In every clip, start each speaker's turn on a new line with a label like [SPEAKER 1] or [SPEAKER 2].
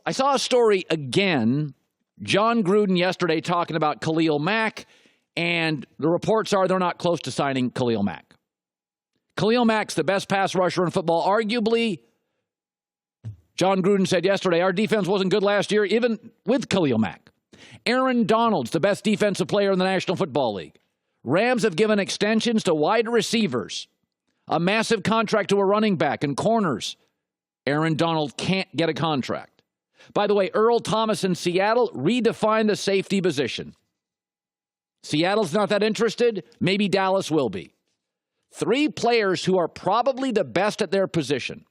[SPEAKER 1] I saw a story again, John Gruden yesterday talking about Khalil Mack, and the reports are they're not close to signing Khalil Mack. Khalil Mack's the best pass rusher in football, arguably. John Gruden said yesterday, our defense wasn't good last year, even with Khalil Mack. Aaron Donald's the best defensive player in the National Football League. Rams have given extensions to wide receivers, a massive contract to a running back and corners. Aaron Donald can't get a contract. By the way, Earl Thomas in Seattle redefined the safety position. Seattle's not that interested. Maybe Dallas will be. 3 players who are probably the best at their position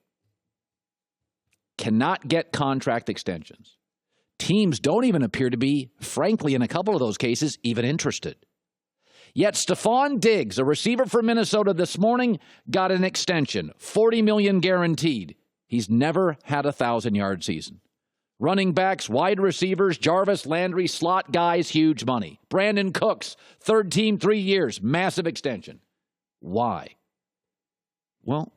[SPEAKER 1] cannot get contract extensions. Teams don't even appear to be, frankly, in a couple of those cases, even interested. Yet Stephon Diggs, a receiver for Minnesota this morning, got an extension, $40 million guaranteed. He's never had a 1,000-yard season. Running backs, wide receivers, Jarvis Landry, slot guys, huge money. Brandon Cooks, third team, 3 years, massive extension. Why? Well,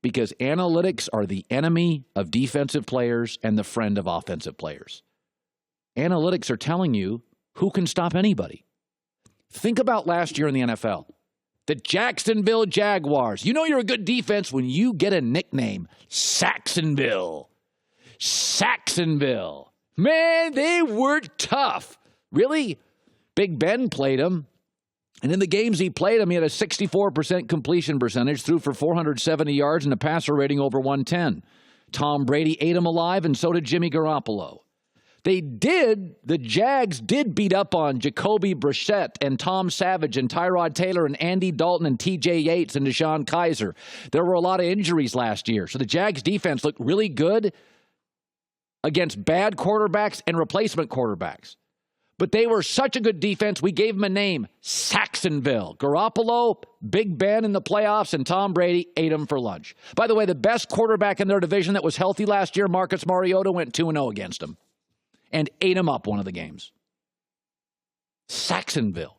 [SPEAKER 1] because analytics are the enemy of defensive players and the friend of offensive players. Analytics are telling you who can stop anybody. Think about last year in the NFL. The Jacksonville Jaguars. You know you're a good defense when you get a nickname, Saxonville. Saxonville. Man, they were tough. Really? Big Ben played them. And in the games he played them, he had a 64% completion percentage, threw for 470 yards and a passer rating over 110. Tom Brady ate him alive, and so did Jimmy Garoppolo. The Jags did beat up on Jacoby Brissett and Tom Savage and Tyrod Taylor and Andy Dalton and TJ Yates and Deshaun Kaiser. There were a lot of injuries last year, so the Jags defense looked really good against bad quarterbacks and replacement quarterbacks. But they were such a good defense, we gave them a name, Saxonville. Garoppolo, Big Ben in the playoffs, and Tom Brady ate them for lunch. By the way, the best quarterback in their division that was healthy last year, Marcus Mariota, went 2-0 against them and ate him up one of the games. Saxonville.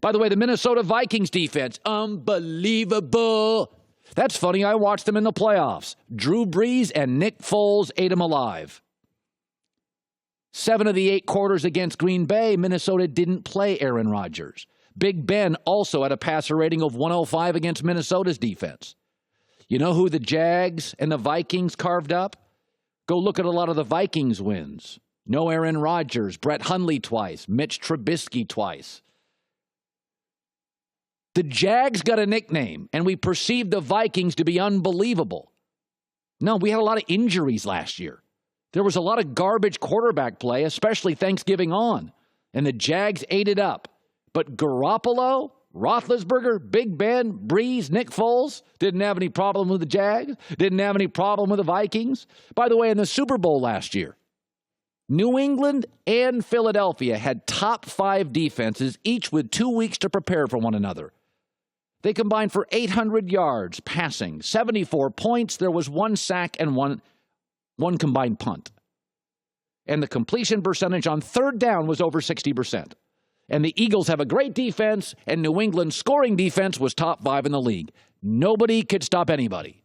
[SPEAKER 1] By the way, the Minnesota Vikings defense, unbelievable. That's funny, I watched them in the playoffs. Drew Brees and Nick Foles ate them alive. 7 of the 8 quarters against Green Bay, Minnesota didn't play Aaron Rodgers. Big Ben also had a passer rating of 105 against Minnesota's defense. You know who the Jags and the Vikings carved up? Go look at a lot of the Vikings wins. No Aaron Rodgers, Brett Hundley twice, Mitch Trubisky twice. The Jags got a nickname, and we perceived the Vikings to be unbelievable. No, we had a lot of injuries last year. There was a lot of garbage quarterback play, especially Thanksgiving on, and the Jags ate it up. But Garoppolo, Roethlisberger, Big Ben, Brees, Nick Foles didn't have any problem with the Jags, didn't have any problem with the Vikings. By the way, in the Super Bowl last year, New England and Philadelphia had top 5 defenses, each with 2 weeks to prepare for one another. They combined for 800 yards passing, 74 points. There was 1 sack and one combined punt. And the completion percentage on third down was over 60%. And the Eagles have a great defense, and New England's scoring defense was top 5 in the league. Nobody could stop anybody.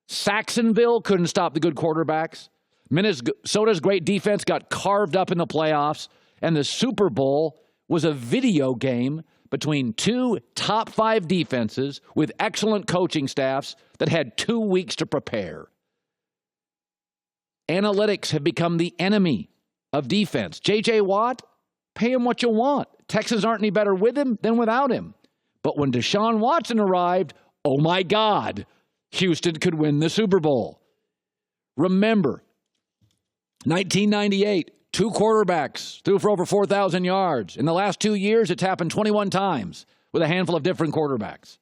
[SPEAKER 1] Saxonville couldn't stop the good quarterbacks. Minnesota's great defense got carved up in the playoffs, and the Super Bowl was a video game between 2 top 5 defenses with excellent coaching staffs that had 2 weeks to prepare. Analytics have become the enemy of defense. J.J. Watt, pay him what you want. Texans aren't any better with him than without him. But when Deshaun Watson arrived, oh my God, Houston could win the Super Bowl. Remember, 1998, 2 quarterbacks threw for over 4,000 yards. In the last 2 years, it's happened 21 times with a handful of different quarterbacks.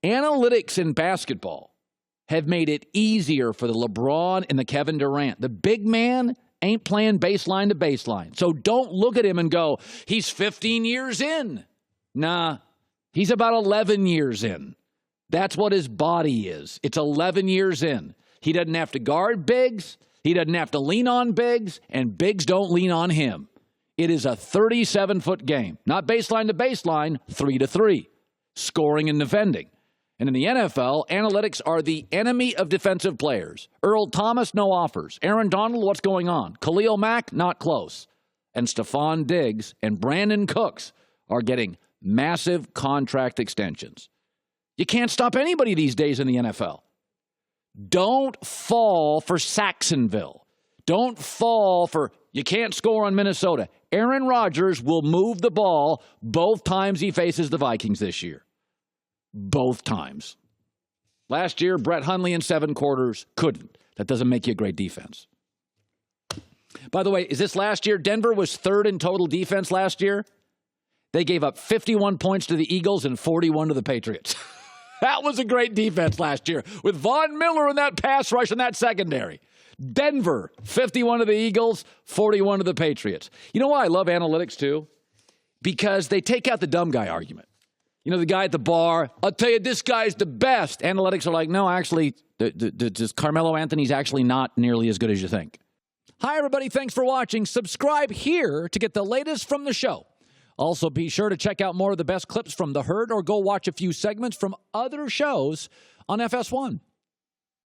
[SPEAKER 1] Analytics in basketball have made it easier for the LeBron and the Kevin Durant. The big man ain't playing baseline to baseline. So don't look at him and go, he's 15 years in. Nah, he's about 11 years in. That's what his body is. It's 11 years in. He doesn't have to guard bigs. He doesn't have to lean on bigs, and bigs don't lean on him. It is a 37-foot game. Not baseline to baseline, 3-to-3. Scoring and defending. And in the NFL, analytics are the enemy of defensive players. Earl Thomas, no offers. Aaron Donald, what's going on? Khalil Mack, not close. And Stephon Diggs and Brandon Cooks are getting massive contract extensions. You can't stop anybody these days in the NFL. Don't fall for Saxonville. Don't fall for you can't score on Minnesota. Aaron Rodgers will move the ball both times he faces the Vikings this year. Both times. Last year, Brett Hundley in 7 quarters couldn't. That doesn't make you a great defense. By the way, is this last year? Denver was 3rd in total defense last year. They gave up 51 points to the Eagles and 41 to the Patriots. That was a great defense last year with Von Miller in that pass rush and that secondary. Denver, 51 to the Eagles, 41 to the Patriots. You know why I love analytics too? Because they take out the dumb guy argument. You know, the guy at the bar, I'll tell you, this guy's the best. Analytics are like, no, actually, Carmelo Anthony's actually not nearly as good as you think. Hi, everybody. Thanks for watching. Subscribe here to get the latest from the show. Also, be sure to check out more of the best clips from The Herd or go watch a few segments from other shows on FS1.